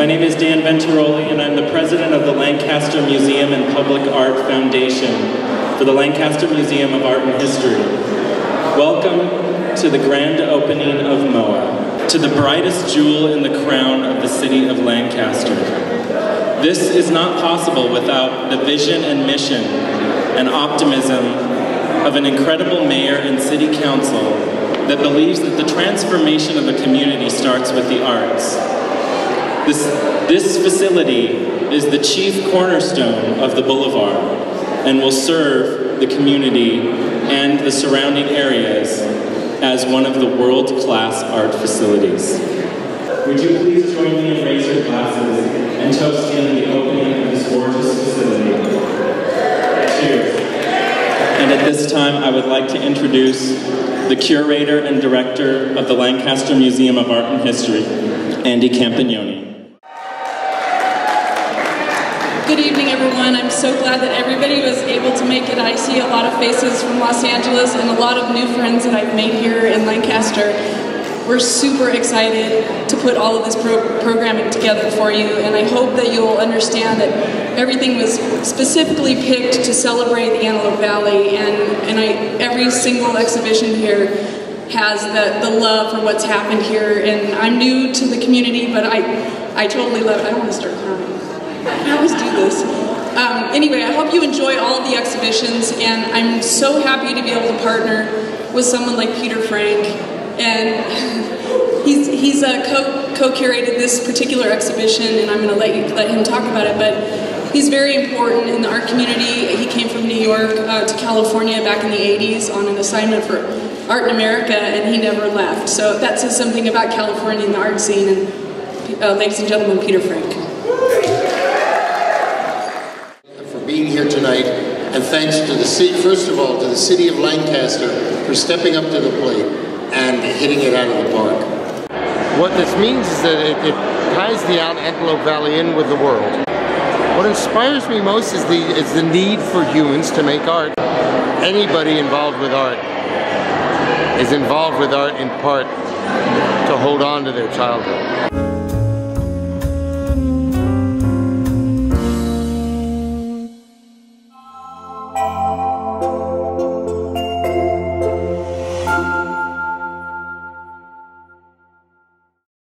My name is Dan Venturoli, and I'm the president of the Lancaster Museum and Public Art Foundation for the Lancaster Museum of Art and History. Welcome to the grand opening of MOA, to the brightest jewel in the crown of the city of Lancaster. This is not possible without the vision and mission and optimism of an incredible mayor and city council that believes that the transformation of a community starts with the arts. This facility is the chief cornerstone of the boulevard and will serve the community and the surrounding areas as one of the world-class art facilities. Would you please join me in raise your glasses and toast in the opening of this gorgeous facility? Cheers. And at this time, I would like to introduce the curator and director of the Lancaster Museum of Art and History, Andy Campagnoni. Good evening, everyone. I'm so glad that everybody was able to make it. I see a lot of faces from Los Angeles and a lot of new friends that I've made here in Lancaster. We're super excited to put all of this programming together for you, and I hope that you'll understand that everything was specifically picked to celebrate the Antelope Valley, and every single exhibition here has the love for what's happened here. And I'm new to the community, but I totally love it. I don't want to start crying. I always do this. Anyway, I hope you enjoy all of the exhibitions, and I'm so happy to be able to partner with someone like Peter Frank. And he's co-curated this particular exhibition, and I'm going to let him talk about it. But he's very important in the art community. He came from New York to California back in the 80s on an assignment for Art in America, and he never left. So that says something about California and the art scene. And ladies and gentlemen, Peter Frank. Being here tonight, and thanks to the city, first of all, to the city of Lancaster for stepping up to the plate and hitting it out of the park. What this means is that it ties the Antelope Valley in with the world. What inspires me most is the need for humans to make art. Anybody involved with art is involved with art in part to hold on to their childhood.